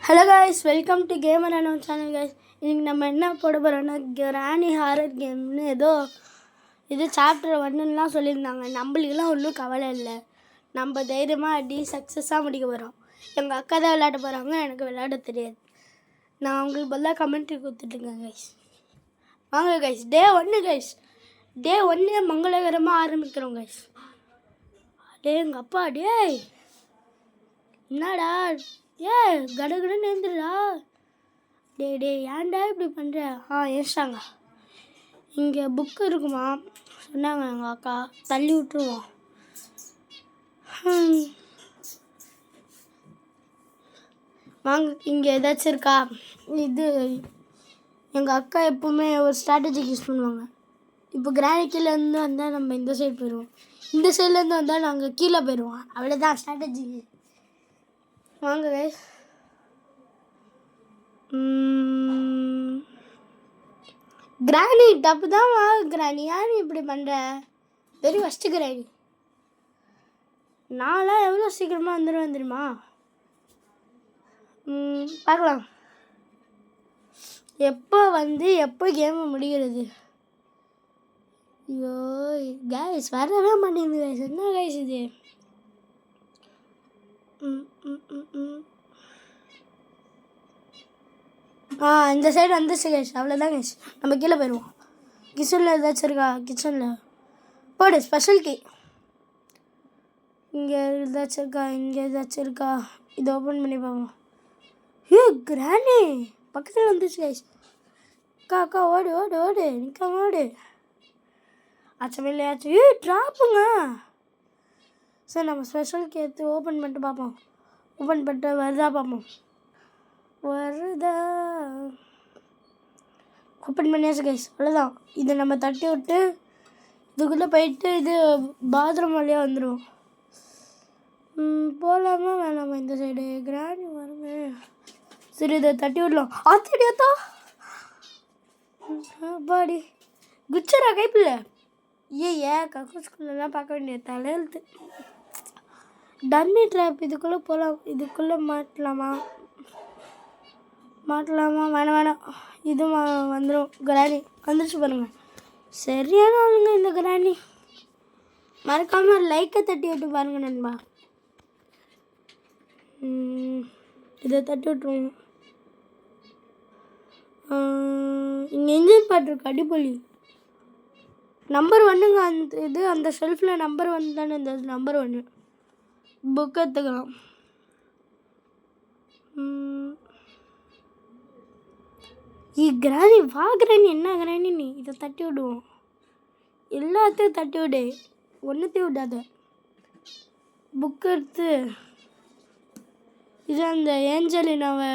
Hello guys, welcome to gamer and channel guys. இன்றைக்கி நம்ம என்ன போட போகிறோன்னா கிரானி ஹாரர் கேம்னு ஏதோ இது சாப்டர் 1லாம் சொல்லியிருந்தாங்க. நம்மளுக்கெல்லாம் ஒன்றும் கவலை இல்லை, நம்ம தைரியமாக அடி சக்ஸஸாக முடிக்க போகிறோம். எங்கள் அக்கா தான் விளையாட போகிறாங்க, எனக்கு விளையாட தெரியாது. நான் அவங்களுக்கு பதிலாக கமெண்ட்ரி கொடுத்துட்ருக்கேன் கைஸ். வாங்க கைஸ், டே 1 கைஸ். டே 1 மங்களகரமாக ஆரம்பிக்கிறோம் கைஸ். டே எங்கள் அப்பா, டே என்னடா கடகடன்னு எழுந்துடா. டே ஏன்டா இப்படி பண்ணுற? ஏசாங்க. இங்கே புக்கு இருக்குமா சொன்னாங்க எங்கள் அக்கா, தள்ளி விட்டுருவோம். வாங்க, இங்கே ஏதாச்சும் இருக்கா? இது எங்கள் அக்கா எப்போவுமே ஒரு ஸ்ட்ராட்டஜிக்கு யூஸ் பண்ணுவாங்க. இப்போ கிரானிக்கிலேருந்து வந்தால் நம்ம இந்த சைடு போயிடுவோம், இந்த சைட்லேருந்து வந்தால் நாங்கள் கீழே போயிடுவோம். அவ்வளோதான் ஸ்ட்ராட்டஜி. வாங்க கைஸ். கிரானி தப்பு தான். கிரானி யார் இப்படி பண்ணுற? Very first granny. நான்லாம் எவ்வளோ சீக்கிரமாக வந்துடுவேன் தெரியுமா? பார்க்கலாம் எப்போ கேமை முடிகிறது. ஐயோ கைஸ், வரவே மாட்டேங்குது கைஸ். என்ன கைஸ் இது? இந்த சைடு வந்துச்சு கைஸ். அவ்வளோதான் கைஸ், நம்ம கீழே போயிடுவோம். கிச்சனில் ஏதாச்சும் இருக்கா? கிச்சனில் போடு ஸ்பெஷல் கீ. இங்கே ஏதாச்சும் இருக்கா? இங்கே ஏதாச்சும் இருக்கா? இதை ஓப்பன் பண்ணி பார்ப்போம். கிரானி பக்கத்தில் வந்துச்சு கைஸ். அக்கா ஓடு ஓடு ஓடு, நிற்காம ஓடு. ஆச்சும் ட்ராப்புங்க. சரி, நம்ம ஸ்பெஷல் கீ எடுத்து ஓப்பன் பண்ணிட்டு பார்ப்போம். ஓப்பன் பண்ணிட்டு வருதா பார்ப்போம். வருதா? ஓப்பன் பண்ணியாச்சு கைஸ். அவ்வளோதான். இதை நம்ம தட்டி விட்டு இதுக்குள்ளே போயிட்டு இது பாத்ரூம் வழியாக வந்துடுவோம். போகலாமா வேணாமா? இந்த சைடு கிரானி வருங்க. சரி, இதை தட்டி விடலாம். ஆத்தடியாத்தா பாடி குச்சரா கைப்பில்ல. கக்கூஸ்குள்ளெல்லாம் பார்க்க வேண்டிய தலையெழுத்து. Dummy drop. இதுக்குள்ளே போகலாம். இதுக்குள்ளே மாட்டலாமா வேணாம். இது வந்துடும். கிரானி வந்துடுச்சு பாருங்க. சரியான ஆளுங்க இந்த கிரானி. மறக்காமல் லைக்கை தட்டி விட்டு பாருங்க நண்பா. இதை தட்டி விட்டுருவோம். இங்கே இன்ஜின் பாட்டு இருக்கு, அடிப்பொலி. நம்பர் 1ங்க. அந்த ஷெல்ஃபில் நம்பர் 1 தானே. இந்த நம்பர் 1 புக் எடுத்துக்கலாம். கிரானி வா. கிரானி என்ன கிரானி நீ? இதை தட்டி விடுவோம். எல்லாத்தையும் தட்டி விடு, ஒன்றுத்தையும் விடாத. புக் எடுத்து இது அந்த ஏஞ்சலினாவை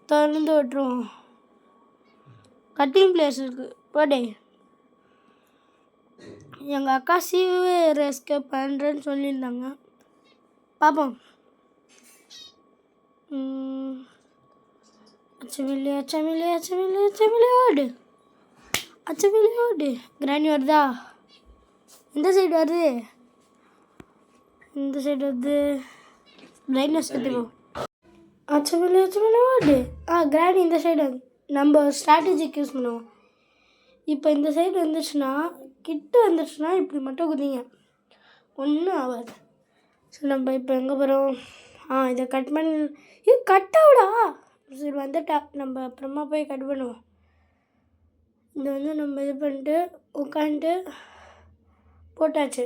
திறந்து விட்டுருவோம். கட்டிங் பிளேஸ் இருக்குது, போடே. எங்கள் அக்கா சீவே ரெஸ்கேப் பண்ணுறேன்னு சொல்லியிருந்தாங்க. பார்ப்போம். அச்சமில்லி ஓடு. கிரானி வருதா? இந்த சைடு வருது. இந்த சைடு வருது. பிரைட்னஸ் கற்றுப்போம். அச்சமில்லி ஓடு. கிரானி இந்த சைடு நம்ம ஸ்ட்ராட்டஜிக்கு யூஸ் பண்ணுவோம். இப்போ இந்த சைடு வந்துச்சுன்னா, கிட்ட வந்துச்சுன்னா இப்படி மட்டும் குதிங்க, ஒன்றும் ஆகாது. சரி, நம்ம இப்போ எங்கே போகிறோம்? இதை கட் பண்ணி கட் ஆகுடா. சரி, வந்துட்டா. நம்ம அப்புறமா போய் கட் பண்ணுவோம். இதை நம்ம இது பண்ணிட்டு உட்காந்துட்டு போட்டாச்சு.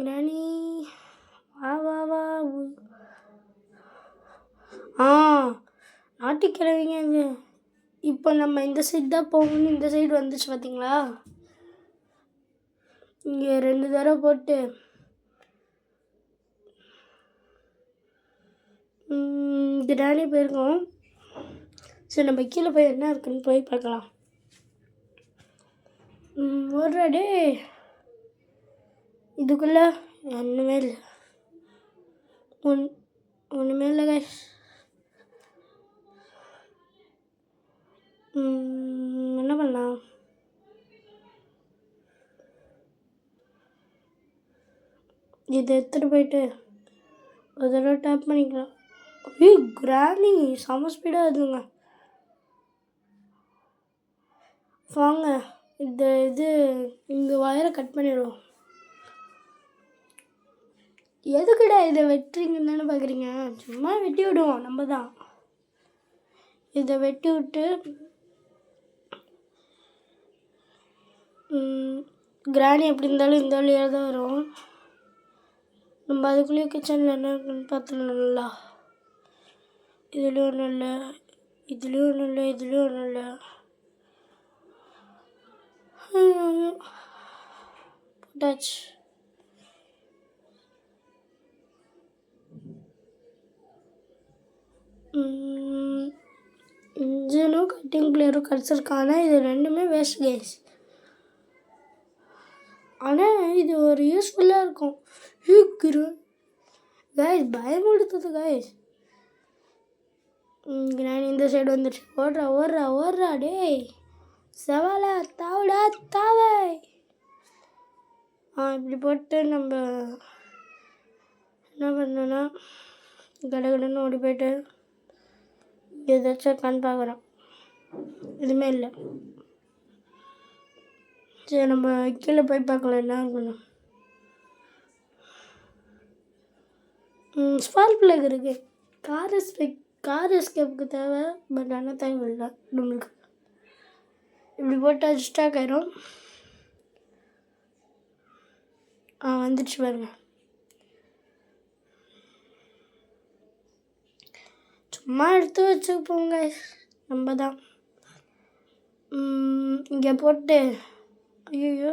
கிரானி வா. நாட்டிக்கிழவிங்க இது. இப்போ நம்ம இந்த சைடு தான் போகணும்னு இந்த சைடு வந்துச்சு பார்த்தீங்களா? இங்கே 2 தடவை போட்டு கிரானி போயிருக்கோம். சரி, நம்ம கீழே போய் என்ன இருக்குன்னு போய் பார்க்கலாம். ஓடுறாடே. இதுக்குள்ளே ஒன்றுமே இல்லை. ஒன்றுமே இல்லை கைஸ். என்ன பண்ணலாம்? இதை எடுத்துகிட்டு போயிட்டு ஒரு தடவை டேப் பண்ணிக்கலாம். ஐயோ கிராணி செம ஸ்பீடாக இருக்குங்க. வாங்க இது இங்கே வயரை கட் பண்ணிடுவோம். எதுக்குடா இதை வெட்டுறீங்கன்னு தானே பார்க்குறீங்க? சும்மா வெட்டி விடுவோம் நம்ம தான். இதை வெட்டி விட்டு கிராணி எப்படி இருந்தாலும் இந்த வழியாக தான் வரும். நம்ம அதுக்குள்ளேயே கிச்சனில் என்ன இருக்குன்னு பார்த்துடலாம்ல. இதுலேயும் ஒன்றும் இல்லை, இதுலேயும் ஒன்றும் இல்லை, இதுலேயும் ஒன்றும் இல்லை. போட்டாச்சு. இன்ஜினும் கட்டிங் பிளேயரும் கிடச்சிருக்காங்க. இது ரெண்டுமே வேஸ்ட் கைஸ். ஆனால் இது ஒரு யூஸ்ஃபுல்லாக இருக்கும். கைஸ் பயமுடுத்துது கைஸ். நான் இந்த சைடு வந்துடுச்சு. ஓடுறா ஓடுறா ஓடுறா டேய் சவாலா தாவடா தாவை. இப்படி போட்டு நம்ம என்ன பண்ணோன்னா கடகடன்னு ஓடி போய்ட்டு ஏதாச்சும் இருக்கான்னு பார்க்குறோம். எதுவுமே இல்லை. சரி நம்ம கீழே போய் பார்க்கலாம் என்ன இருக்கணும். ஸ்பார்க் பிளக் இருக்குது. கார் எஸ்கேப்புக்கு தேவை, பட் ஆனால் தேவையில்லை நம்மளுக்கு. இப்படி போட்டால் ஸ்டாக் ஆயிரும். வந்துடுச்சு பாருங்க. சும்மா எடுத்து வச்சுப்போங்க நம்ம தான். இங்கே போட்டு ஐயோ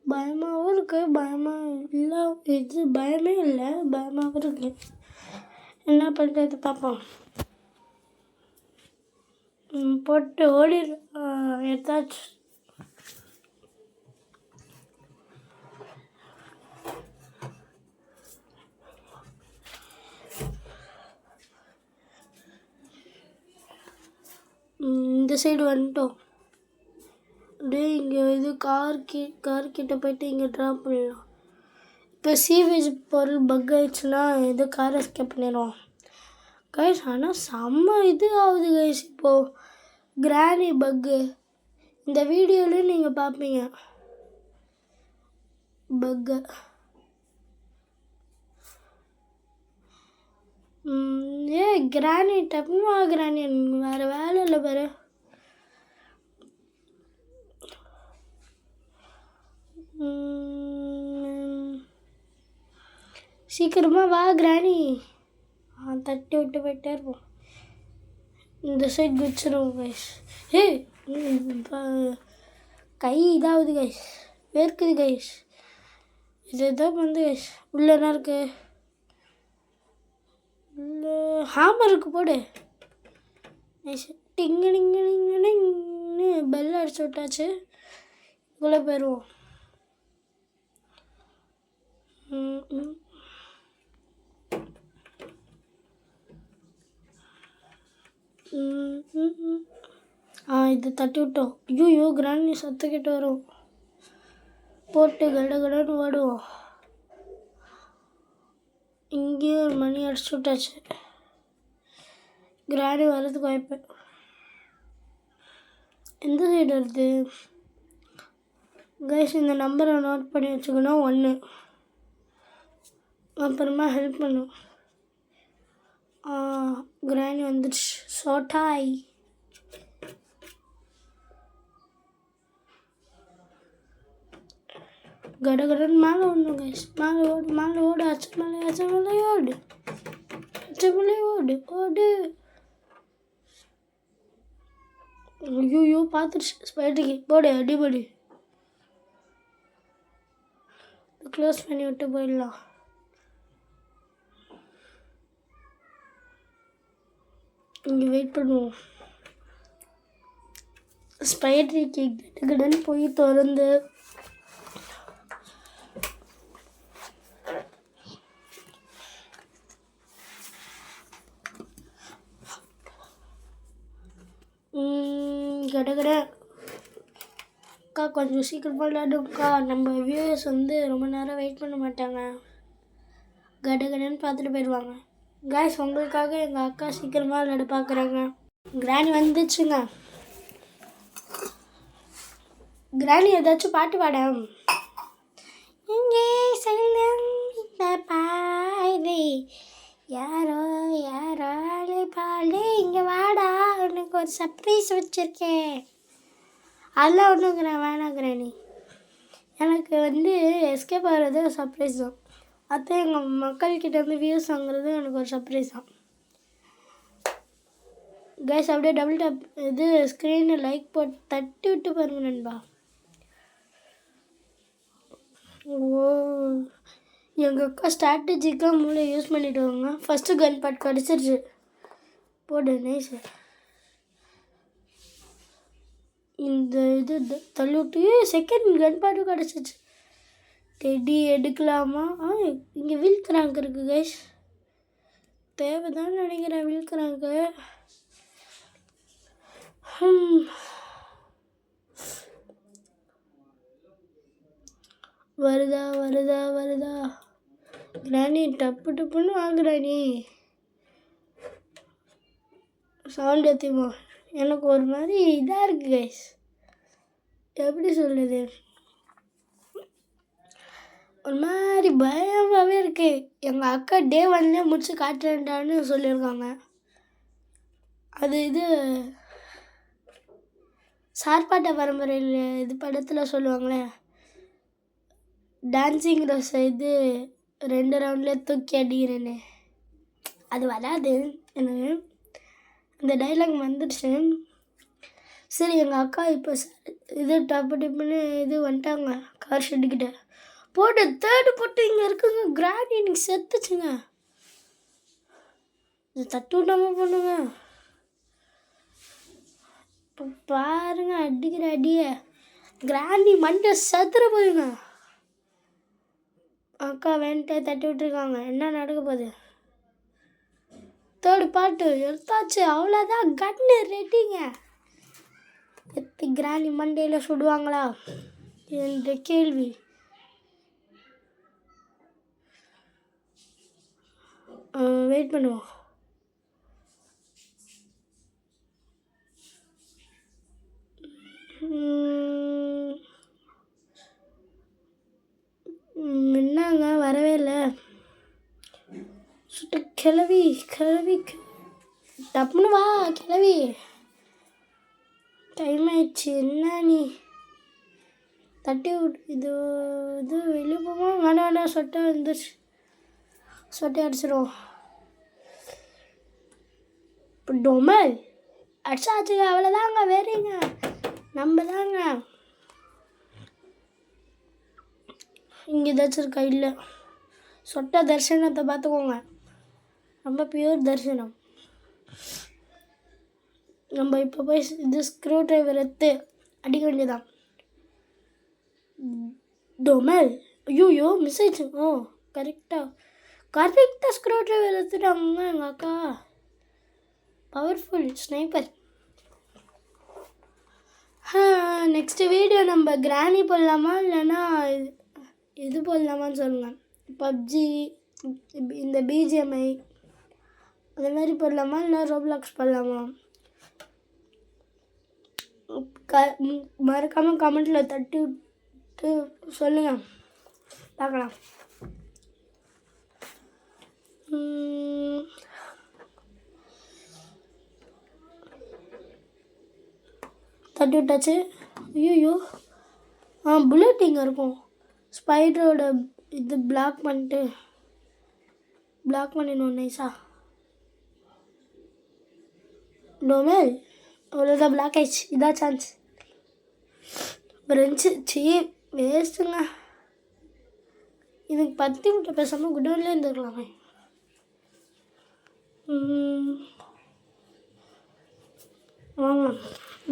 பயமாகவும் இருக்குது, பயமாக இல்லை. இது பயமே இல்லை, பயமாகவும் இருக்குது. என்ன பண்ணுறது பார்ப்போம். போட்டு ஓடிடு. எடுத்தாச்சு. இந்த சைடு வந்துட்டோம். அப்படியே இங்கே இது கார் கிட்ட போய்ட்டு இங்கே ட்ராப் பண்ணிடலாம். இப்போ சீவேஜ் பொருள் பக் ஆயிடுச்சுன்னா இது கார் எஸ்கேப் பண்ணிடுவோம் கைஸ். ஆனால் செம்ம இது ஆகுது கைஸ். இப்போது கிராணி பக்கு இந்த வீடியோலையும் நீங்கள் பார்ப்பீங்க பக்கு. கிராணி டப்புன்னு கிராணி வேறு வேலை இல்லை பாரு. சீக்கிரமாக வா கிராணி. தட்டி விட்டு போயிட்டே இருப்போம். இந்த சைட் குச்சிடும் கைஸ். கை இதாகுது கைஸ், வேர்க்குது கைஸ். இதுதான் வந்து கைஸ். உள்ளே என்ன இருக்குது? உள்ளே ஹாமர் இருக்குது, போடு. டிங்கு டிங்கு டிங்குன்னு பெல் அடிச்சு விட்டாச்சு. இவ்வளோ போயிடுவோம். இது தட்டி விட்டோம். ஐயோ கிராணி சத்துக்கிட்ட வரும். போட்டு கடகடன்னு ஓடுவோம். இங்கேயும் ஒரு மணி அடிச்சு விட்டாச்சு. கிராணி வர்றதுக்கு வாய்ப்பு. எந்த சைடு வருது கைஸ்? இந்த நம்பரை நோட் பண்ணி வச்சுக்கணும். 1 அப்புறமா ஹெல்ப் பண்ணும். கிராணி வந்துடுச்சு. சோட்டாய் கடகடன் மேலே ஒன்று கைஸ். மேலே ஓடு மேலே ஓடு. அச்சமலை ஓடு ஓடு ஓடு. ஐயோ பார்த்துருச்சு ஸ்பைடருக்கு. போடு அடிபடி. க்ளோஸ் பண்ணி விட்டு போயிடலாம். இங்கே வெயிட் பண்ணுவோம். ஸ்பைடருக்கு கடகடன் போய் திறந்து கடகட அக்கா கொஞ்சம் சீக்கிரமாக விளையாடுங்கக்கா, நம்ம வியூவர்ஸ் வந்து ரொம்ப நேரம் வெயிட் பண்ண மாட்டாங்க, கடன்னு பார்த்துட்டு போயிடுவாங்க. கைஸ், உங்களுக்காக எங்கள் அக்கா சீக்கிரமாக விளையாட பார்க்குறாங்க. கிராணி வந்துச்சுங்க. கிராணி ஏதாச்சும் பாட்டு பாட. இங்கே செல்லும் இந்த பாதை யாரோ யாரோ பாடு, இங்கே வாடா, உனக்கு ஒரு சர்ப்ரைஸ் வச்சுருக்கேன். அதெல்லாம் ஒன்றுங்கிறேன் வேணாங்கிறேன். நீ எனக்கு வந்து எஸ்கேப் ஆகிறது ஒரு சர்ப்ரைஸ் தான். அது எங்கள் மக்கள்கிட்ட வந்து வியூஸ் வாங்குறது எனக்கு ஒரு சர்ப்ரைஸ் தான். கைஸ், அப்படியே டபுள் டேப் இது ஸ்க்ரீனில் லைக் போட்டு தட்டி விட்டு பாருங்க நண்பா. ஓ, எங்கள் அக்கா ஸ்ட்ராட்டஜிக்காக மூளை யூஸ் பண்ணிட்டு வாங்க. ஃபஸ்ட்டு கன் பாட் கிடச்சிருச்சு. போடு நைஸ். இந்த இது தள்ளிவிட்டு செகண்ட் கன் பாட்டும் கிடச்சிச்சு. டெடி எடுக்கலாமா? இங்கே வீல் கிராங்க் இருக்குது கைஸ். தேவைதான் நினைக்கிறேன் வீல் கிராங்க்கு. வருதா வருதா வருதா? கிராணி டப்பு டப்புன்னு வாங்குறானி. சவுண்ட் ஏற்றிமா. எனக்கு ஒரு மாதிரி இதாக இருக்குது கைஸ். எப்படி சொல்லுது, ஒரு மாதிரி பயமாகவே இருக்குது. எங்கள் அக்கா டே 1 முடிச்சு காட்டுறேன்டான்னு சொல்லியிருக்காங்க. அது இது சார்பாட்ட பரம்பரையில் இது படத்தில் சொல்லுவாங்களே, டான்ஸிங் ரோஸ் இது 2 ரவுண்ட்லேயே தூக்கி அடிக்கிறேன்னு. அது வராது எனக்கு, அந்த டைலாக் வந்துடுச்சு. சரி, எங்கள் அக்கா இப்போ இது டப்பு டிப்புன்னு இது வந்துட்டாங்க கார் ஷெட்டுக்கிட்ட. போட்டு தேர்டு போட்டு இங்கே இருக்குங்க. கிராணி எனக்கு செத்துச்சுங்க. இது தட்டு விடாமல் பண்ணுங்க. இப்போ பாருங்க அடிக்கிற அடியை. கிராணி மண்டை சதுர போயிருங்க. அக்கா வேண்ட்டே தட்டி விட்டுருக்காங்க. என்ன நடக்க போகுது? தேர்டு பாட்டு எடுத்தாச்சு, அவ்வளோதான். கன்னு ரெடிங்க. எத்தி கிராணி மண்டையில் சுடுவாங்களா என்ற கேள்வி. வெயிட் பண்ணுவோம். என்னங்க வரவே இல்லை. சுட்டு கிளவி கிளவி டப்புன்னு வா கிளவி. டைம் ஆயிடுச்சு. என்ன நீ தட்டி விட்டு இது இது வெளியே போவோம். வேணாம் சொட்டை வந்துருச்சு. சொட்டை அடிச்சிடும். இப்போ டொமல் அடிச்சாச்சுங்க. அவ்வளோதாங்க. வேறேங்க நம்ம தாங்க. இங்கே ஏதாச்சும் இருக்கா? இல்லை. சொட்ட தரிசனத்தை பார்த்துக்கோங்க. ரொம்ப பியூர் தரிசனம். நம்ம இப்போ போய் இது ஸ்க்ரூ ட்ரைவர் எடுத்து அடிக்க வேண்டியதான். டொமல் ஐயோ மிஸ் ஆயிடுச்சு. கரெக்டாக ஸ்க்ரூ ட்ரைவர் எடுத்துட்டாங்க எங்கள் அக்கா. Powerful sniper. நெக்ஸ்ட் வீடியோ நம்ம கிராணி போடலாமா இல்லைன்னா இது போடலாமான்னு சொல்லுங்கள். பப்ஜி இந்த பிஜிஎம்ஐ அந்த மாதிரி போடலாமா இல்லை ரோப்ளாக்ஸ் போடலாமா? மறக்காமல் கமெண்ட்டில் தட்டி விட்டு சொல்லுங்கள், பார்க்கலாம். தட்டி விட்டாச்சு. ஐயோ புல்லட் இங்கே இருக்கும். ஸ்பைடரோட இது பிளாக் பண்ணிடணும் நைஸா. டொமேல் அவ்வளோதான், பிளாக் ஆயிடுச்சு. இதான் சான்ஸ். ரெஞ்சு வேஸ்ட்டுங்க. இதுக்கு 10 முட்டை பேசாமல் குடோன்லேயே இருந்துருக்கலாமே. வாங்க,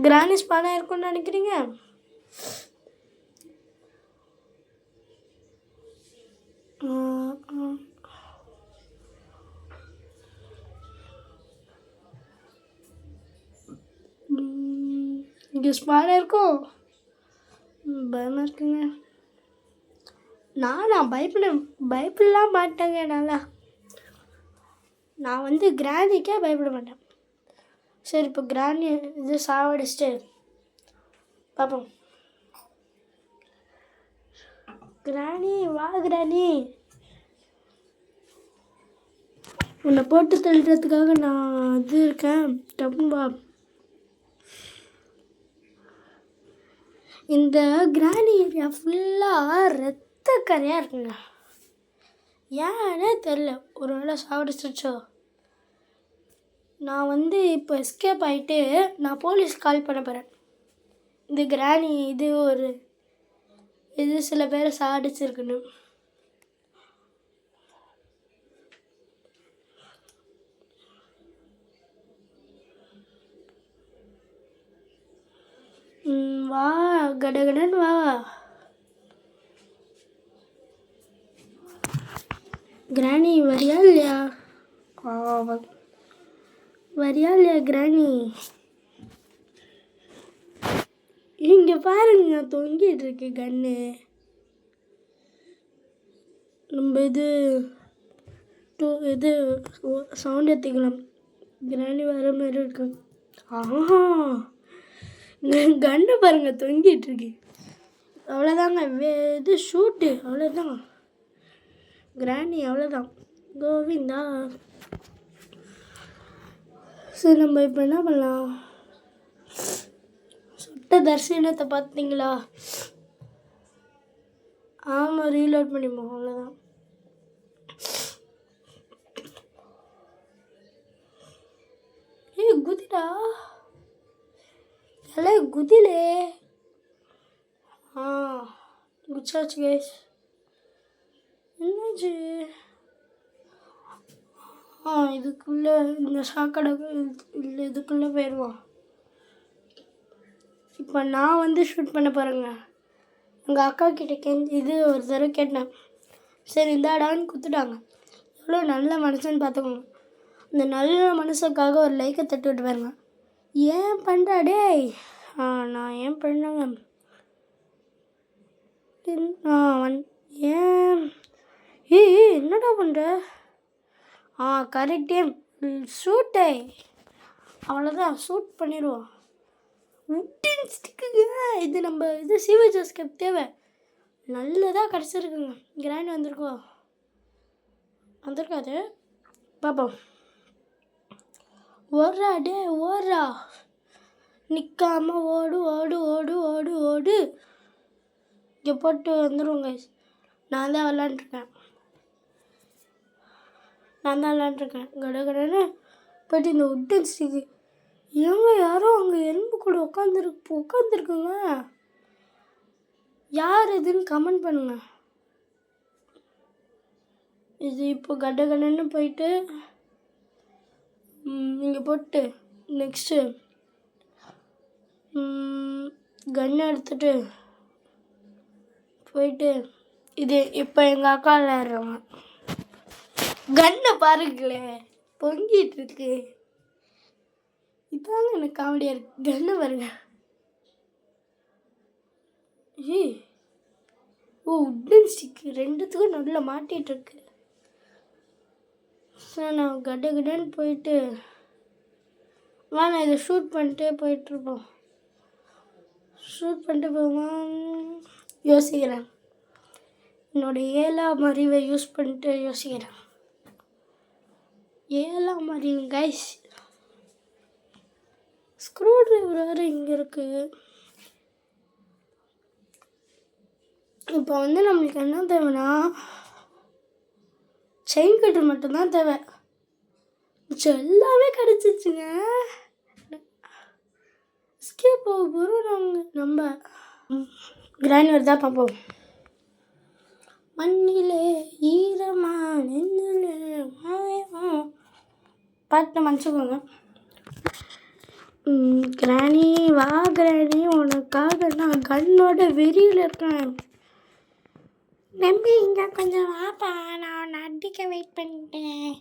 கிரானிஸ் பானை இருக்குன்னு நினைக்கிறீங்க? இங்கே ஸ்பானாக இருக்கும். இருக்குங்க. நான் பயப்படலாம் மாட்டேங்க. நான் வந்து கிராணிக்கே பயப்பட மாட்டேன். சரி, இப்போ கிராணி இது சாவடிச்சிட்டு பார்ப்போம். கிராணி, வா கிராணி. உன்னை போட்டு தள்ளுறதுக்காக நான் இது இருக்கேன். டப்புன்னு வா. இந்த கிராணி ஏரியா ஃபுல்லாக ரத்த கரையாக இருக்குங்க. ஏன்னே தெரில. ஒரு வேளை சாவடிச்சிருச்சோ. நான் வந்து இப்போ எஸ்கேப் ஆகிட்டு நான் போலீஸ் கால் பண்ண போகிறேன். இந்த கிராணி இது சில பேரை சாடிச்சிருக்குன்னு. வா கடகடன் வா. கிராணி வரியா இல்லையா? வரியா இல்லையா கிராணி? இங்கே பாருங்க, தொங்கிட்டு இருக்கு கண்ணு. நம்ம இது சவுண்ட் எடுத்துக்கலாம். கிராணி வர மாதிரி இருக்கு. ஆஹா, கண்ணை பாருங்க, தொங்கிட்டு இருக்கு. அவ்வளோதாங்க. இது ஷூட்டு, அவ்வளோதான். கிராணி அவ்வளோதான். கோவிந்தா. சரி, நம்ம இப்போ என்ன பண்ணலாம்? சுட்ட தரிசனத்தை பார்த்தீங்களா? ஆமாம், ரீலோட் பண்ணிப்போம். அவ்வளோதான். குதிடா, குதிலே. குச்சாச்சு கைஸ். என்னாச்சு? இதுக்குள்ளே இந்த சாக்கடை இல்லை, இதுக்குள்ளே போயிடுவான். இப்போ நான் வந்து ஷூட் பண்ண போகிறேங்க. எங்கள் அக்கா கிட்டே இது ஒரு தடவை கேட்டேன். சரி இந்தாடான்னு கொடுத்துட்டாங்க. எவ்வளோ நல்ல மனுஷன்னு பார்த்துக்கோங்க. இந்த நல்ல மனுஷனுக்காக ஒரு லைக்கை தட்டி விட்டு பாருங்க. ஏன் பண்ணுறா டேய்? நான் ஏன் பண்ணேங்க? ஏன் என்னடா பண்ணுற? கரெக்டே ஷூட்டே. அவ்வளோதான், ஷூட் பண்ணிடுவோம். உட்டின் ஸ்டிக்குங்க. இது நம்ம சிவஜி எஸ்கேப் தேவை. நல்லதாக கிடச்சிருக்குங்க. கிராண்ட் வந்திருக்காது. பாப்போம். ஓடுறா டே, ஓடுறா. நிற்காம ஓடு ஓடு ஓடு ஓடு ஓடு. இங்கே போட்டு வந்துடுவோங்க. நான் தான் விளாண்டுருக்கேன். கடகடன்னு போய்ட்டு இந்த உட்டன் ஸ்டிக்கு. ஏங்க யாரோ அங்கே எறும்பு கூட உட்காந்துருக்குங்க. யார் இதுன்னு கமெண்ட் பண்ணுங்க. இது இப்போ கடகடன்னு போயிட்டு இங்கே போட்டு நெக்ஸ்ட்டு கன்னை எடுத்துகிட்டு போயிட்டு இது இப்போ எங்கள் அக்கா விளையாடுறாங்க. கன்னை பாருங்களேன், பொங்கிட்டு இருக்கு. இதாங்க எனக்கு காமெடியாக இருக்கு. கன்னை பாருங்க. உட்டன் ஸ்டிக்கு ரெண்டுத்துக்கும் நல்லா மாட்டிகிட்டு இருக்கு. சார் நான் கடன்னு போயிட்டு நான் இதை ஷூட் பண்ணிட்டே போயிட்டுருப்போம். ஷூட் பண்ணிட்டு போவோம். யோசிக்கிறேன். என்னோடய 7ஆம் அறிவை யூஸ் பண்ணிட்டு யோசிக்கிறேன். 7ஆம் அறிவு கைஸ். ஸ்க்ரூ ட்ரைவர் வேறு இங்கே இருக்குது. இப்போ வந்து நம்மளுக்கு என்ன தேவைன்னா செயின் கட்டர் மட்டும்தான் தேவை. மிச்சம் எல்லாமே கிடச்சிச்சுங்க. எஸ்கேப் போக போகிறோம் நம்ம. கிராண்ட் வருதா பார்ப்போம். மண்ணிலே ஈரமா நெஞ்சிலே பாட்டு மன்னிச்சுக்கோங்க. கிராணி வா கிராணி, உனக்காக நான் கண்ணோட வெறியில் இருக்கேன். நம்பி இங்கே கொஞ்சம் வாப்பா, நான் உன்னை அடிக்க வெயிட் பண்ணிட்டேன்.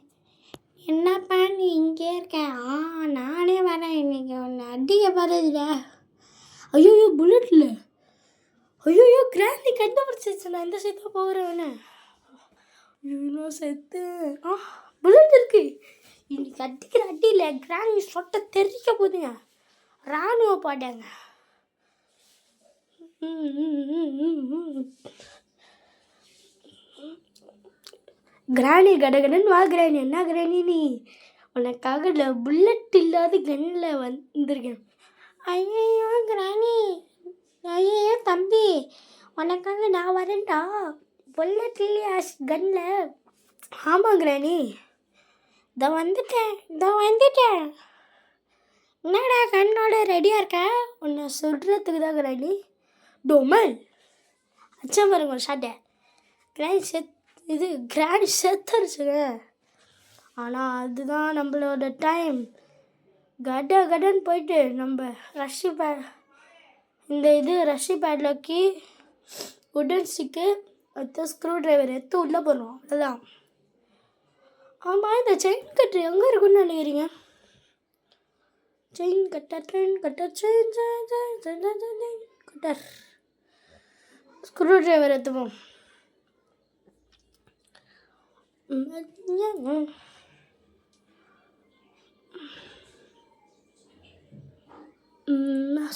என்னப்பா நீ இங்கே இருக்க? நானே வரேன். இன்னைக்கு உன்னை அடிக்க பாருல. ஐயோ புல்லட் இல்லை. ஐயோ கிராண்டி கண்டுபிடிச்சிச்சு. நான் இந்த சைட் தான் போகிறேன்னு. இன்னும் செத்து புல்லட் இருக்கு. இன்னைக்கு அடிக்கிற அடியில் கிராண்டி சொட்டை தெரிவிக்க போதுங்க. ராணுவ பாட்டாங்க. கிராணி கடகடன் வா கிராணி. என்ன கிராணி நீ? உனக்காக புல்லட் இல்லாத கன்னில் வந்திருக்கேன். ஐயோ கிராணி, ஐயோ தம்பி, உனக்காக நான் வரேன்டா. புல்லட் இல்லையா கன்னில்? ஆமாம் கிராணி, இதோ வந்துட்டேன். என்னடா கண்ணோட ரெடியாக இருக்க? உன்னை சொல்கிறதுக்கு தான் கிராணி. டொமல் அச்சம் பாருங்க ஷாட்டை. கிராணி செத்துருச்சுங்க. ஆனால் அதுதான் நம்மளோட டைம். கடன் போயிட்டு நம்ம ரஷ்ஷி பேட்லோக்கி உடன் ஸ்டிக்கு ஸ்க்ரூ டிரைவர் எடுத்து உள்ளே போடுறோம். அதுதான். ஆமாம், இந்த செயின் கட்டு எங்கே இருக்குன்னு நினைக்கிறீங்க? செயின் கட்டர் ஸ்க்ரூ டிரைவர் எடுத்துப்போம்.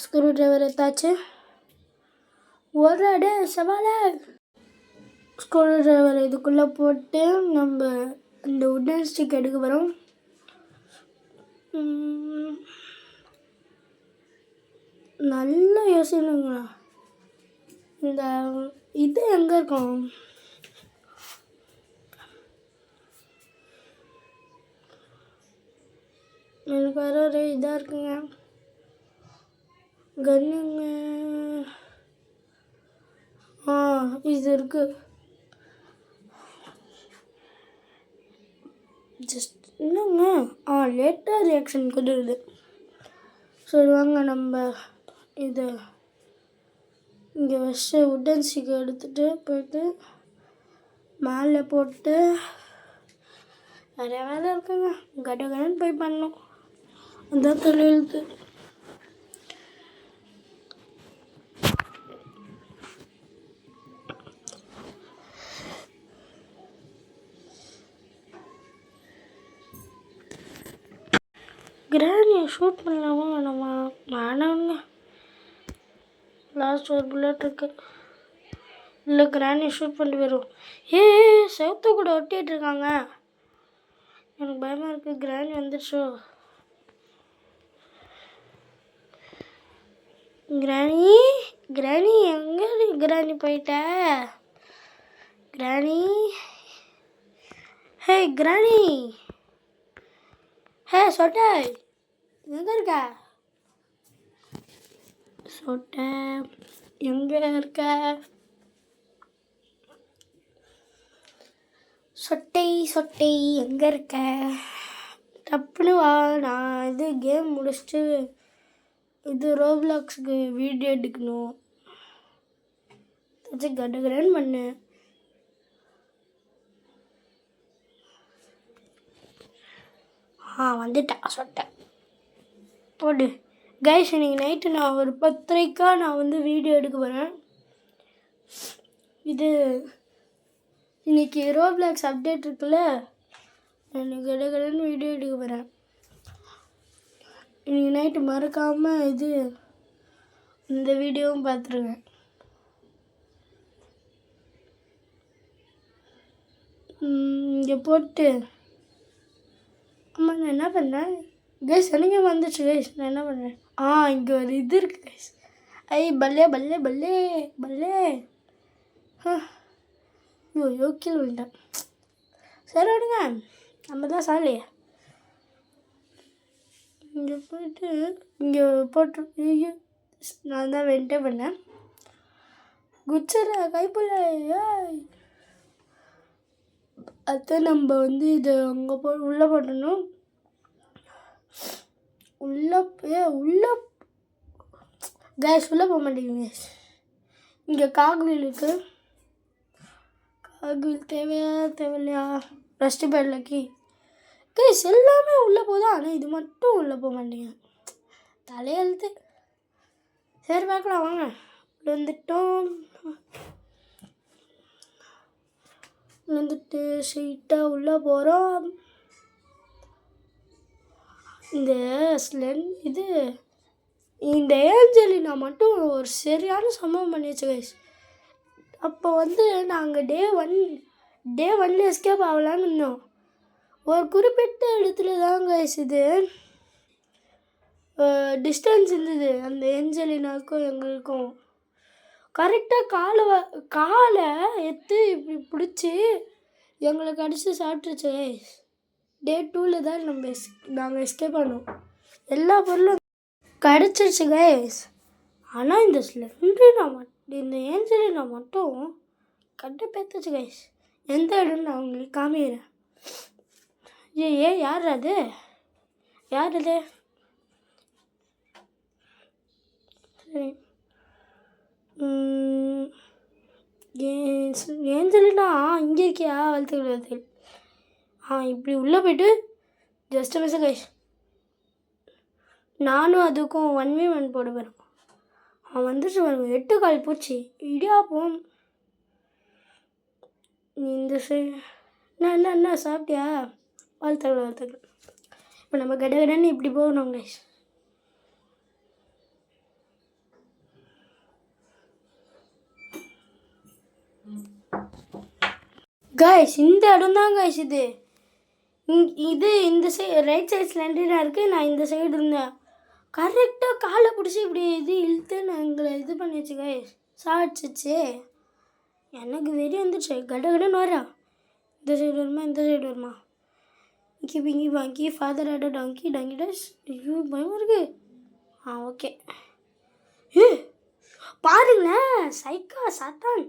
ஸ்க்ரூ டிரைவர் எடுத்தாச்சு. ஒரு அடி சவால ஸ்க்ரூ டிரைவர் இதுக்குள்ளே போட்டு நம்ம இந்த உடன் ஸ்டிக் எடுக்க வரோம். நல்லா யோசிக்கணுங்களா, இந்த இது எங்கே இருக்கும்? எனக்கு வர ஒரு இதாக இருக்குங்க கன்னுங்க. இது இருக்கு. ஜஸ்ட் என்னங்க லேட்டாக ரியாக்ஷன் கொடுக்குது. சரி வாங்க, நம்ம இதை இங்கே வச்சு உடன் ஸ்டிக்கை எடுத்துகிட்டு போயிட்டு மேலே போட்டு நிறைய வேலை இருக்குங்க. கடகடன் போய் பண்ணணும். அதான் தலையெழுத்து. கிராணியை ஷூட் பண்ணலாமா வேணாமா? வேணாங்க, லாஸ்ட் ஒரு புல்லட் இருக்கு. இல்லை, கிராணியை ஷூட் பண்ணிட்டு வரும். செவத்து கூட ஒட்டிகிட்டு இருக்காங்க. எனக்கு பயமாக இருக்குது. கிராணி வந்துடுச்சோ? கிராணி எங்கே கிராணி போயிட்ட? கிராணி, ஹே கிராணி, ஹே சொட்டை, எங்கே இருக்க? சொட்டை எங்கே இருக்க? சொட்டை எங்கே இருக்க? டப்புன்னு வா. நான் இது கேம் முடிச்சுட்டு இது ரோப்ளாக்ஸுக்கு வீடியோ எடுக்கணும். கடகடன் பண்ணு. வந்துட்டா சொட்டை போடு. கைஸ், இன்னைக்கு நைட்டு நான் ஒரு 10:30 நான் வந்து வீடியோ எடுக்க போகிறேன். இது இன்னைக்கு ரோப்ளாக்ஸ் அப்டேட் இருக்குல்ல, நான் கடகடன் வீடியோ எடுக்க போகிறேன். இன்னைக்கு நைட்டு மறக்காமல் இந்த வீடியோவும் பார்த்துருங்க. இங்கே போட்டு ஆமாம், நான் என்ன பண்ணேன் கைஸ்? எனக்கு வந்துச்சு கைஸ். நான் என்ன பண்ணேன்? இங்கே ஒரு இது இருக்குது கைஸ். பல்லே பல்லே பல்லே பல்லே. யோக்கில் விட்டேன். சரி விடுங்க, நம்ம தான் சாலையே. இங்கே போயிட்டு இங்கே போட்டு நான் தான் வெயிட்டே பண்ணேன். குச்சரா கைப்புள்ள. அதுதான் நம்ம வந்து இதை அங்கே உள்ளே போட்டணும். உள்ளே கேஸ் உள்ளே போக மாட்டேங்குது. இங்கே காக்வில் இருக்குது. காக்வில் தேவையில்லையா? ரஷ்டி பேட்லக்கி கேஸ் எல்லாமே உள்ளே போகுதா, ஆனால் இது மட்டும் உள்ளே போக மாட்டேங்குது. தலையெழுத்து. சரி பார்க்கலாம் வாங்க. வந்துட்டோம். வந்துட்டு ஸ்ட்ரெயிட்டாக உள்ளே போகிறோம். இந்த இந்த ஏஞ்சலினா மட்டும் ஒரு சரியான சம்பவம் பண்ணிடுச்சு கைஸ். அப்போ வந்து நாங்கள் டே ஒன்ல எஸ்கேப் ஆகலான்னு இருந்தோம். ஒரு குறிப்பிட்ட இடத்துல தான் கைஸ் இது டிஸ்டன்ஸ் இருந்தது அந்த ஏஞ்சலினாவுக்கும் எங்களுக்கும். கரெக்டாக காலை எடுத்து இப்படி பிடிச்சி எங்களுக்கு அடித்து சாப்பிட்டுருச்சு கைஸ். டே 2ல் தான் நாங்கள் எஸ்கேப் பண்ணோம். எல்லா பொருளும் கிடச்சிருச்சு கைஸ். ஆனால் இந்த ஏஞ்சலினா மட்டும் கட்ட பேத்துச்சு கைஸ். எந்த இடம்னு நான் உங்களுக்கு காமிக்கிறேன். யார் அது? சரி, ஏஞ்சலினா இங்கே இருக்கியா? வளர்த்துக்கிறது இப்படி உள்ளே போய்ட்டு ஜஸ்ட் மிஸ் கைஸ். நானும் அதுக்கும் 1v1 போட போகிறேன். வந்துட்டு வருங்க 8 கால் போச்சு. இடியாப்போம். நீ இந்த என்ன சாப்பிட்டியா? வாழ்த்துக்கள். இப்போ நம்ம கடன்னு இப்படி போகணும் கைஸ். கைஸ் இந்த இடம் தான் கைஸ். இந்த ரைட் சைட் ஸ்லெண்டரினா இருக்குது. நான் இந்த சைடு இருந்தேன். கரெக்டாக காலை பிடிச்சி இப்படி இழுத்து நான் எங்களை பண்ணிடுச்சு கைஸ். சாடிச்சிச்சு. எனக்கு வெறி வந்துடுச்சு. கடன்னு வரேன். இந்த சைடு வருமா இங்கி பிங்கி வாங்கி ஃபாதர் ஆட டாங்கி டஸ். ஐயோ பயமாக இருக்கு. ஓகே. பாருங்களேன் சைக்கா சாத்தான்.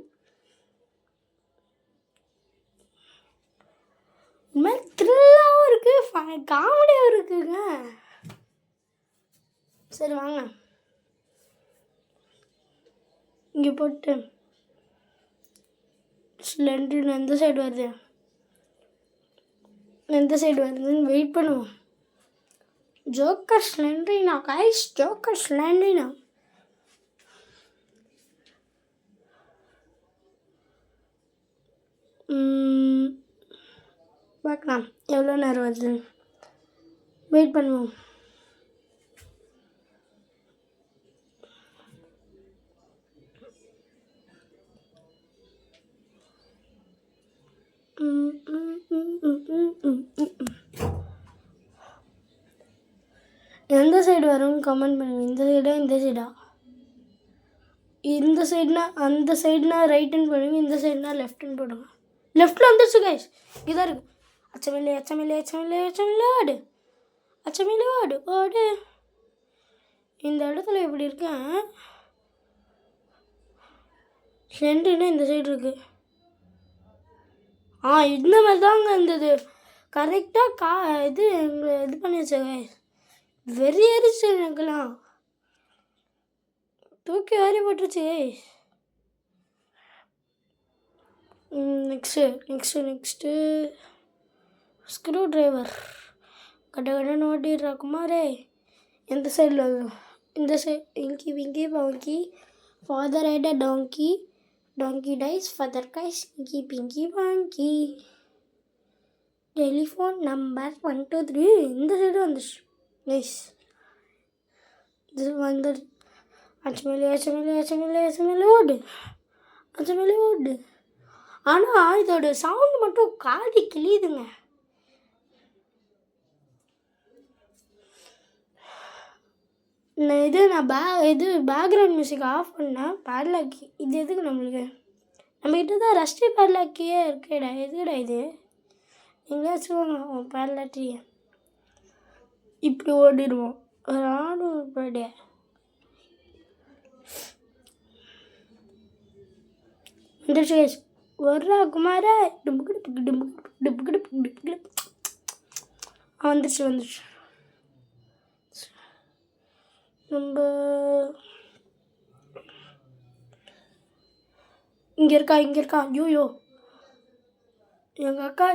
இந்த மாதிரி த்ரில்லாகவும் இருக்குது, காமெடியாகவும் இருக்குங்க. சரி வாங்க இங்கே போட்டு ஸ்லெண்டர் எந்த சைடு வருதுன்னு வெயிட் பண்ணுவோம். Joker Slendrina guys. பார்க்கலாம் எவ்வளோ நேரம் வருது. வெயிட் பண்ணுவோம். எந்த சைடு வரும்னு கமெண்ட் பண்ணுங்க. இந்த சைடா? இந்த சைடுனா அந்த சைடுனா ரைட்டுன்னு பண்ணுங்க. இந்த சைடுனா லெஃப்ட்டுன்னு போடுங்க. லெஃப்ட்டில் வந்துடுச்சு கைஸ். இதாக இருக்குது. அச்சமில்லை ஓடு. இந்த இடத்துல இப்படி இருக்கேன். ஸ்லெண்டர்னா இந்த சைடு இருக்குது. இந்த மாதிரி தாங்க இருந்தது. கரெக்டாக இது பண்ணி வச்சாங்க. வெறி ஏறிச்சு எனக்குலாம். தூக்கி வாரி போட்டுருச்சு. நெக்ஸ்ட்டு ஸ்க்ரூ டிரைவர் கடன்னு ஓட்டிடுறா குமாரே. எந்த சைடில் இந்த side inky winky ponky father had donkey died father guys inky pinky வாங்கி டெலிஃபோன் நம்பர் 1 2 3. இந்த சைடு வந்துச்சு நைஸ். இது வந்து அச்சமேலே ஓடு. ஆனால் இதோட சவுண்டு மட்டும் காது கிளியுதுங்க. நான் பேக்ரவுண்ட் மியூசிக் ஆஃப் பண்ணேன். பேட்லாக்கி இது எதுக்கு நம்மக்கிட்ட தான் ரஸ்டி பேட்லாக்கியே இருக்கேடா. எதுக்குடா இது? நீங்களே வச்சுக்கோங்க பேட்லாக்கியை. இப்படி ஓடிடுவோம். ராணுவ படை வர்றா குமார. வந்துருச்சு. நம்ம இங்கே இருக்கா. ஐயோ எங்கள் அக்கா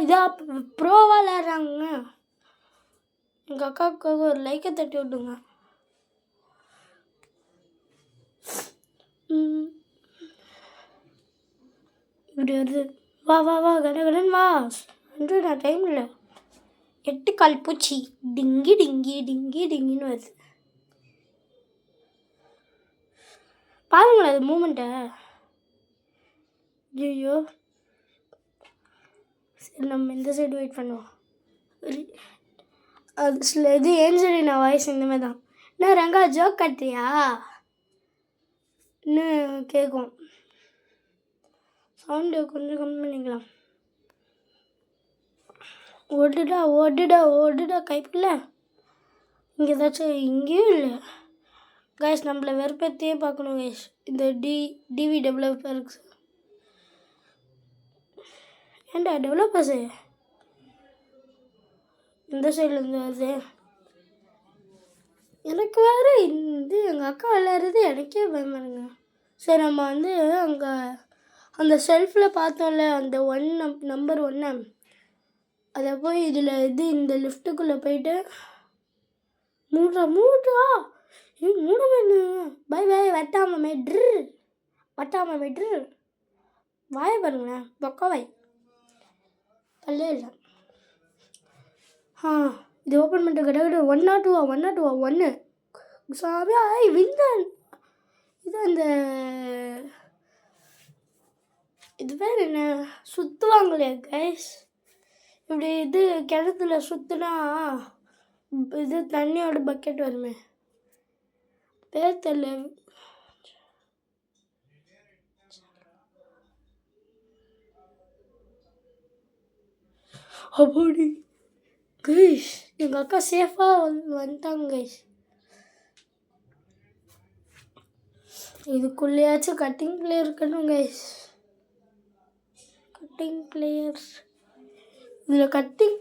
ப்ரோவாக விளையாடுறாங்க. எங்கள் அக்காவுக்கு ஒரு லைக்கை தட்டி விட்டுங்க. இப்படி வருது. வா வா வா கடன் வா. அன்று நான் டைம் இல்லை. 8 கால் பூச்சி டிங்கி டிங்கி டிங்கி டிங்கின்னு வருது. பாருங்களேன் அது மூமெண்ட்டை. ஐயோ சரி நம்ம இந்த சைடு வெயிட் பண்ணுவோம். அது சில இது ஏஞ்சலினா வாய்ஸ் இந்த மாதிரி தான். என்ன ரங்கா ஜோக் கட்டுறியா இன்னும் கேட்கும். சவுண்டு கொஞ்சம் கம்மி பண்ணிக்கலாம். ஓடுடா கைப்பில்ல. இங்கே ஏதாச்சும் இங்கேயும் இல்லை கைஸ். நம்மளை வெறுப்பத்தையே பார்க்கணும் கைஸ். இந்த டிவி டெவலப்பர்ஸ் ஏன்டா டெவலப்பர்ஸு இந்த சைட்லேருந்து வருது. எனக்கு வேறு எங்கள் அக்கா விளையாடுறது எனக்கே பயமாருங்க. சரி நம்ம அங்கே அந்த ஷெல்ஃபில் பார்த்தோம்ல அந்த நம்பர் 1 அதை போய் இதில் இந்த லிஃப்ட்டுக்குள்ளே போயிட்டு மூடுறா மூடமே. பை வெட்டாமல் மெட்ரு வாய பாருங்களேன் பொக்கவாய் பல்லே இல்லை. இது ஓப்பன் பண்ணிட்டு கடை 102 சாமியா விந்தன். இது அந்த இது பேர் என்ன சுற்றுவாங்களே கைஸ். இப்படி இது கிணத்துல சுற்றுனா இது தண்ணியோட பக்கெட் வருமே பேர் தெரியல. அப்படி கைஸ் எங்கள் அக்கா சேஃபாக வந்துட்டாங்க கைஸ். இதுக்குள்ளேயாச்சும் கட்டிங் பிளேயர் இருக்கணும் கைஸ். கட்டிங் பிளேயர்ஸ் இதில் கட்டிங்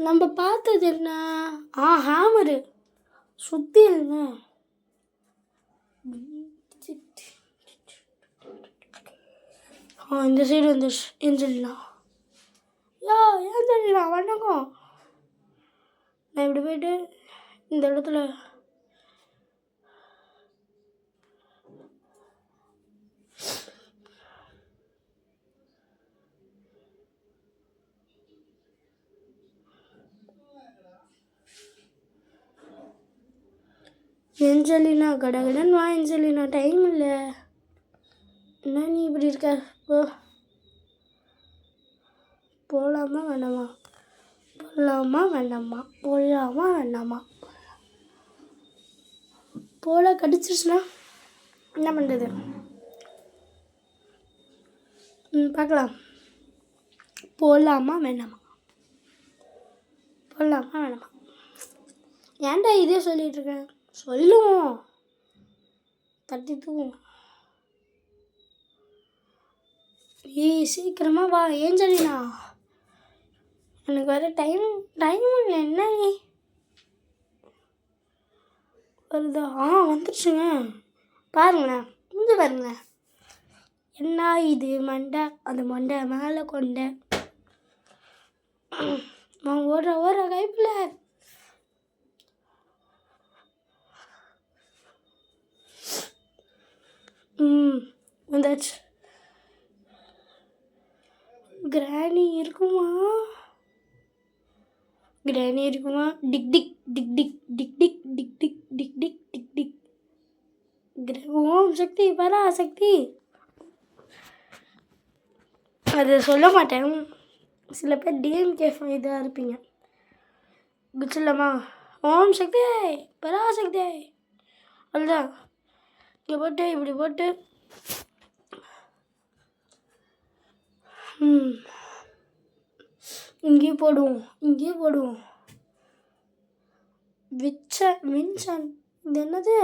நம்ம பார்த்தது என்ன ஹேமரு சுற்றி இருங்க. இந்த சைடு வந்து ஏஞ்சலினா வணக்கம். நான் இப்படி போயிட்டு இந்த இடத்துல ஏஞ்சலினா கடகடன் வா ஏஞ்சலினா டைம் இல்லை. என்ன நீ இப்படி இருக்க? போகலாமா வேண்டாமா போல கடிச்சிருச்சுன்னா என்ன பண்ணுறது? பார்க்கலாம். போகலாமா வேண்டாமா ஏன்டா இதே சொல்லிகிட்ருக்கேன். சொல்லுவோம் தட்டி தூவும். சீக்கிரமாக வா ஏஞ்சலினா. எனக்கு வர டைம் இல்லை. என்ன நீ வருதா? வந்துடுச்சுங்க. பாருங்களேன் பாருங்களேன். என்ன இது மண்டை அந்த மண்டை மேலே கொண்ட ஓடுற கைப்பில் வந்தாச்சு. கிராணி இருக்குமா? Tick tick tick tick tick tick tick tick tick tick tick tick. Om Shakti Parashakti. அது சொல்ல மாட்டேன். சில பேர் டிஎம்கே இதாக இருப்பீங்க. குச்சிடலாமா? ஓம் சக்தி பராசக்தி. அவ்வளோதான். இங்கே போட்டு இப்படி போட்டு இங்கே போடுவோம். வின்சாண்ட் இது என்னது?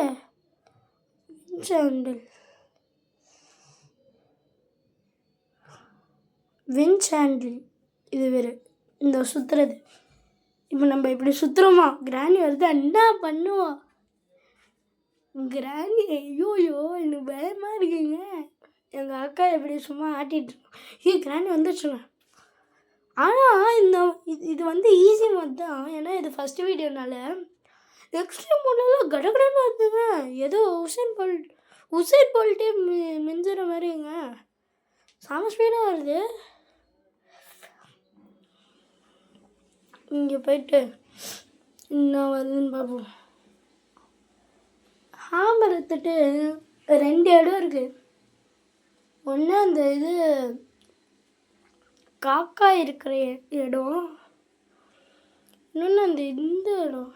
வின்சாண்டில் இது வேறு இந்த சுற்றுறது. இப்போ நம்ம இப்படி சுற்றுறோமா கிராணி வருது என்ன பண்ணுவோம்? கிராணி ஐயோயோ எனக்கு பயமாக இருக்குங்க. எங்கள் அக்கா எப்படி சும்மா ஆட்டிகிட்ருக்கோம். கிராணி வந்துடுச்சுங்க. ஆனால் இது ஈஸி மோட் தான். ஏன்னா இது ஃபஸ்ட்டு வீடியோனால எக்ஸ்ட்ரீம் மோட்லாம் கடகடன்னு வந்துங்க. ஏதோ உசேன் போல்ட் உசைன் போல்ட்டே மிஞ்சுற மாதிரிங்க. செம ஸ்பீடாக வருது. இங்கே போயிட்டு என்ன வருதுன்னு பார்ப்போம். ஹாமர் எடுத்துட்டு 2 இடம் இருக்குது. ஒன்று அந்த இது காக்கா இருக்கிற இடம், இன்னொன்று அந்த இந்த இடம்.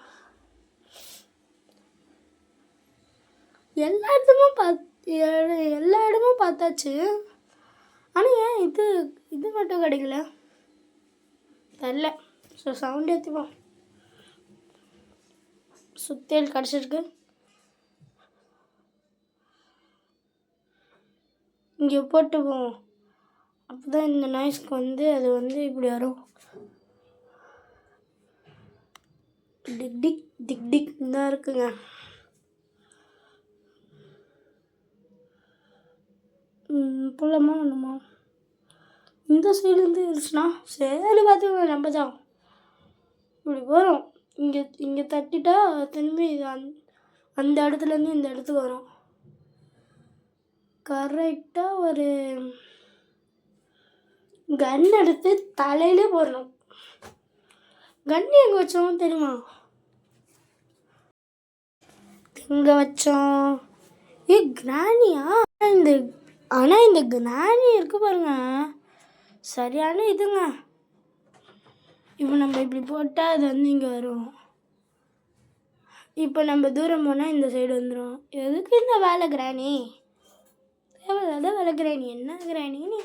எல்லா இடமும் பார்த்தாச்சு. ஆனால் ஏன் இது மட்டும் கிடைக்கல தெரில. So sound ஏற்றிப்போம். சுத்தேல் கிடச்சிருக்கு. இங்கே போட்டுப்போம். அப்போ தான் இந்த நாய்ஸ்க்கு அது இப்படி வரும். டிக் டிக் டிக் டிக் தான் இருக்குங்க. போகலாமா வேணுமா? இந்த சைட்லேருந்து இருந்துச்சுன்னா சரி பார்த்துக்கோங்க. நம்ம தான் இப்படி வரும். இங்கே தட்டிட்டா திரும்பி இது அந்த இடத்துலேருந்து இந்த இடத்துக்கு வரும். கரெக்டாக ஒரு கன் எடுத்து தலையிலே போடணும். கன் எங்கே வச்சோம் தெரியுமா? எங்கே வச்சோம்? கிராணியா? ஆனால் இந்த கிராணி இருக்கு பாருங்க, சரியான இதுங்க. இப்போ நம்ம இப்படி போட்டால் அது இங்கே வரும். இப்போ நம்ம தூரம் போனால் இந்த சைடு வந்துடும். எதுக்கு இந்த வேலை கிராணி? தேவையில்லாத வேலை கிராணி. என்ன கிராணி நீ?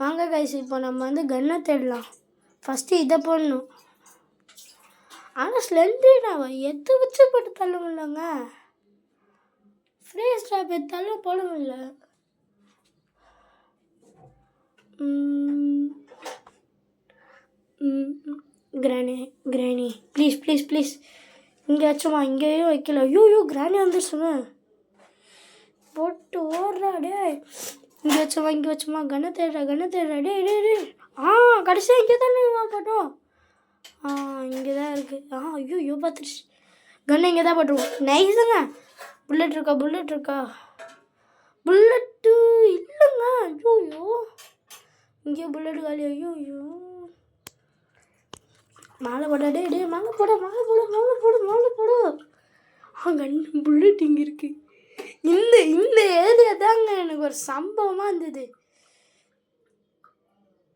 வாங்க கைஸ், இப்போ நம்ம கன்னை தேடலாம். ஃபஸ்ட்டு இதை போடணும். ஆனால் ஸ்லெண்ட்ரினாவை எது வச்சு போட்டு தள்ள முடியலங்க. ஃப்ரீ ஸ்டாப் எடுத்தாலும் போட முடியல. கிராணி ப்ளீஸ் ப்ளீஸ் ப்ளீஸ். இங்கே வச்சோமா? இங்கேயும் வைக்கல. ஐயோ கிராணி வந்துருச்சுங்க. போட்டு ஓடுறா டே. இங்கே வச்சோமா? கண்ணை தேடுறா டே டே டே. கடைசியாக இங்கே தானே போட்டோம். இங்கே தான் இருக்குது. ஐயோ பார்த்துருச்சு. கண்ணை இங்கே தான் போட்டுருவோம். நைஸுங்க. புல்லட் இருக்கா? புல்லட்டு இல்லைங்க. ஐயோ இங்கே புல்லட் காலி. ஐயோ மாலை போட டே மாலை போட. கண் புல்லட் இங்கே இருக்கு. இந்த ஏரியா தாங்க எனக்கு ஒரு சம்பவமாக இருந்தது.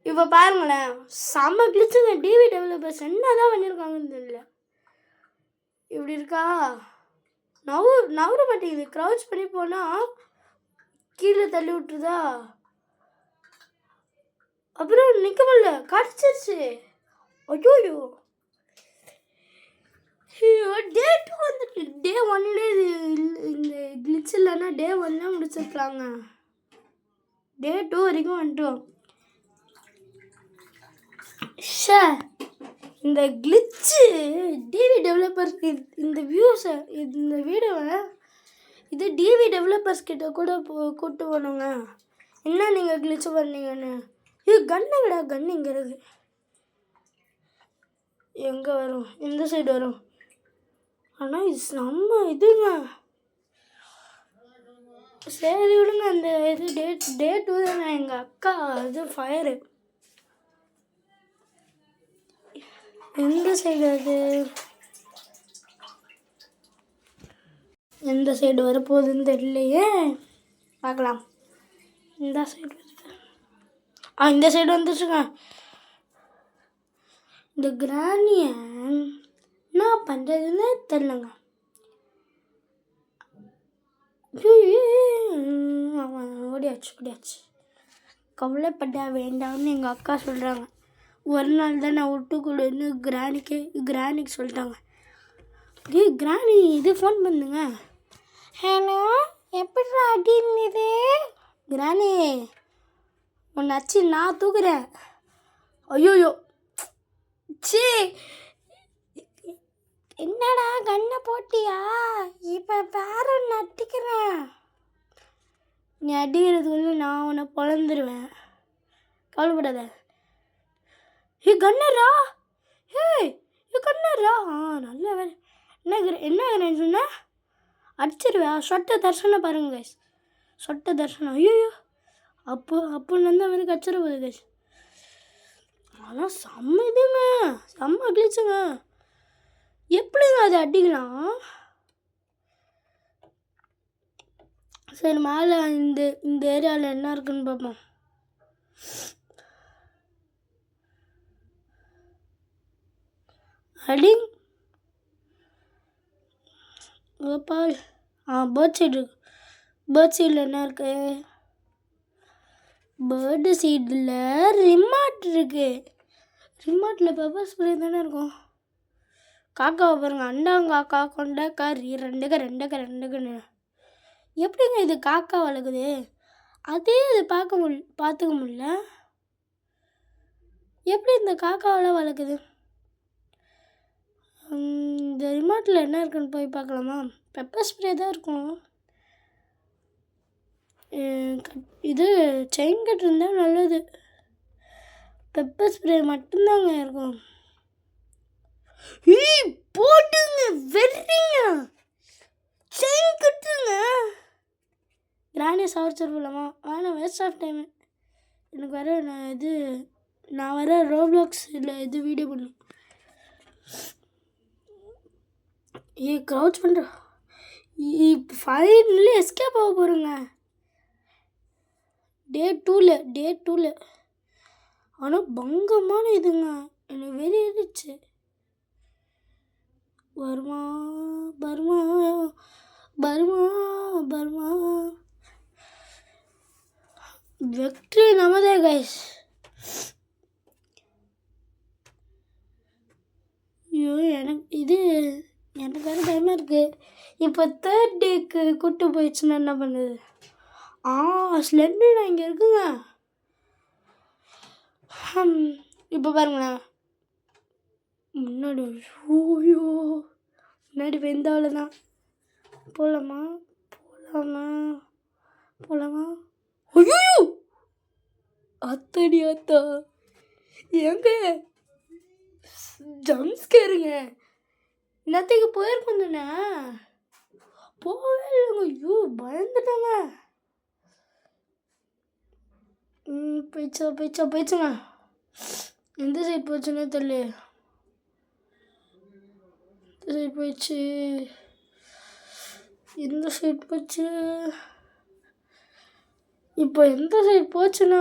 இப்போ பாருங்களேன், செம்ம கிழிச்சுங்க. டிவி டெவலப்பர்ஸ் என்ன தான் பண்ணியிருக்காங்கன்னு தெரியல. இப்படி இருக்கா? நவர மாட்டேங்குது. க்ரௌச் பண்ணி போனால் கீழே தள்ளி விட்டுருதா. அப்புறம் நிற்க முடியல, கடிச்சிருச்சு. ஐயோ டே 2 வந்துட்டு. டே 1லே இந்த கிளிச் இல்லைன்னா டே 1 முடிச்சிருக்கலாங்க. டே 2 வரைக்கும் வந்துட்டோம். இந்த கிளிச்சு டிவி டெவலப்பர்ஸ்க்கு இந்த வியூஸை இந்த வீடியோவை டிவி டெவலப்பர்ஸ் கிட்ட கூட கூப்பிட்டு போனோங்க. என்ன நீங்கள் கிளிச்சு பண்ணீங்கன்னு. கன்னுங்கடா, கன் இங்கே இருக்கு. எங்கே வரும்? இந்த சைடு வரும். ஆனால் இது நம்ம இதுங்க. சரி விடுங்க. அந்த டே 2 தானே. எங்கள் அக்கா ஃபயரு. எந்த சைடு எந்த சைடு வரப்போகுதுன்னு தெரியலையே. பார்க்கலாம். இந்த சைடு இந்த சைடு வந்துச்சுங்க. இந்த கிராணியை என்ன பண்ணுறதுன்னு தெரிலங்க. ஓடியாச்சு. கவலைப்பட வேண்டாம்னு எங்கள் அக்கா சொல்கிறாங்க. ஒரு நாள் தான் நான் விட்டுக்கூடன்னு கிராணிக்கு சொல்லிட்டாங்க. கிராணி இது ஃபோன் பண்ணுங்க. ஹலோ, எப்படி அடி இருந்தது? கிராணி உன்னை அச்சு நான் தூக்குறேன். ஐயோயோ சி, என்னடா கண்ணை போட்டியா? இப்போ வேற நட்டிக்கிறேன். நீ அடிக்கிறதுக்குள்ள நான் உன்னை பொழந்துருவேன். கவலைப்படாத. கண்ணரா? கண்ணரா? நல்ல வேலை. என்ன சொன்ன? அடிச்சிருவேன். சொட்ட தர்ஷனம் பாருங்க கைஸ். சொட்ட தர்ஷனம். ஐயோ அப்போ வந்து அவனுக்கு அடிச்சிட போகுது கைஸ். ஆனால் செம்ம இதுங்க, செம்ம கிழிச்சுங்க. எப்படிங்க அது அடிக்கலாம்? சரி மேலே இந்த ஏரியாவில் என்ன இருக்குன்னு பார்ப்போம். அடிங் கோபால். பேர்ட் சைடு இருக்கு. பேர்ட் சைடில் என்ன இருக்கு? பேர்டு சைடில் ரிமாட் இருக்கு. ரிமாட்டில் பெப்பர் ஸ்ப்ரே தானே இருக்கும். காக்காவை பாருங்க. அண்டாங்காக்கா கொண்டக்காரி ரெண்டுக்குன்னு. எப்படிங்க இது காக்கா வளர்க்குது? அதே இது பார்த்துக்க முடியல. எப்படி இந்த காக்காவெல்லாம் வளர்க்குது? இந்த ரிமோட்டில் என்ன இருக்குன்னு போய் பார்க்கலாமா? பெப்பர் ஸ்ப்ரே தான் இருக்கும். இது செயின் கட் இருந்தால் நல்லது. பெப்பர் ஸ்ப்ரே மட்டும்தாங்க இருக்கும். போட்டுங்க வெறிங்க. செயின் கட்டுங்க. கிரானி சாவச்சர் போலாமா? ஆனால் வேஸ்ட் ஆஃப் டைமு. எனக்கு வர நான் வர ரோப்ளாக்ஸில் இது வீடியோ பண்ணும். க்ரௌச் பண்ணுறேன். ஃபைனலி எஸ்கேப் ஆக போகிறேங்க. டே டூவில். ஆனால் பங்கமான இதுங்க. எனக்கு வெறி இருந்துச்சு. பர்மா வெற்றி நமதே கைஸ். ஐயோ எனக்கு வேறு பயமாக இருக்குது. இப்போ 3rd டேக்கு கூப்பிட்டு போயிடுச்சுன்னா என்ன பண்ணுது? ஸ்லெண்டர் இங்கே இருக்குங்க. இப்போ பாருங்களேன். முன்னாடி வெந்தாவில் தான். போகலாமா? ஐயோ அத்தடி அத்தா எங்க ஜம்ஸ்கேருங்க. இன்னத்துக்கு போயிருக்கோம் தானே? போகவே இல்லைங்க. ஐயோ பயந்துட்டாங்க. போயிடுச்சுங்க. எந்த சைடு போச்சுன்னே தெரியல. இந்த சைடு போச்சு. இப்போ எந்த சைடு போச்சுன்னா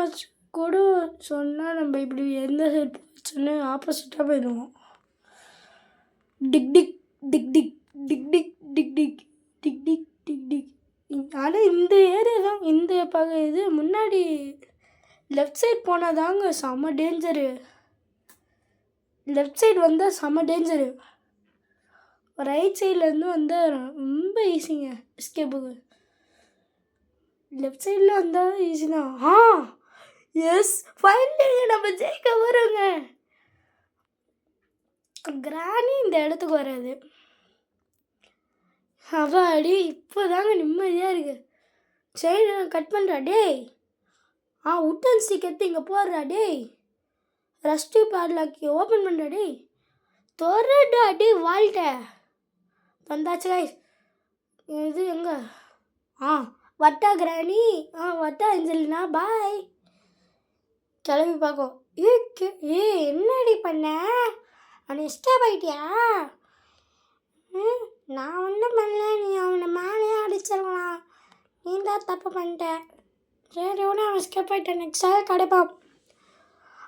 கூட சொன்னால் நம்ம இப்படி எந்த சைடு போச்சுன்னு ஆப்போசிட்டாக போயிடுவோம். Tick tick tick tick tick tick tick tick tick tick tick tick. ஆனால் இந்த ஏரியா தான் இது முன்னாடி லெஃப்ட் சைடு போனால் தாங்க செம்ம டேஞ்சரு. லெஃப்ட் சைடு வந்தால் செம்ம டேஞ்சரு. ரைட் சைட்லேருந்து வந்தால் ரொம்ப ஈஸிங்க எஸ்கேப்புக்கு. லெஃப்ட் சைடில் வந்தால் ஈஸி தான். எஸ் ஃபைனலி நம்ம ஜெயிக்க வரோங்க. கிரானி இந்த இடத்துக்கு வராது. அடி இப்போ தாங்க நிம்மதியாக இருக்குது. சரி கட் பண்ணுறா டேய். உட்டன் ஸ்டிக் எடுத்து இங்கே போடுறா டேய். ரஸ்டி பாட்லாக்கி ஓப்பன் பண்ணுறா டேய். தொறடா டே வாழ்ட்ட வந்தாச்சு கைஸ். இது எங்க? வட்டா கிரானி. வட்டா அஞ்சலினா பாய். கிளம்பி பார்க்கும். என்னடி பண்ண? அவனை எஸ்கேப் ஆகிட்டியா? நான் ஒன்றும் பண்ணல. நீ அவனை மேலேயே அடிச்சிருக்கலாம். நீ தான் தப்பு பண்ணிட்ட. சரி அவன் எஸ்கேப் ஆகிட்டேன். நெக்ஸ்டாக கிடைப்பான்.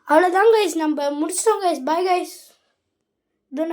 அவ்வளோதான் கைஸ். நம்ம முடிச்சிட்டோம் கைஸ். Bye guys. இது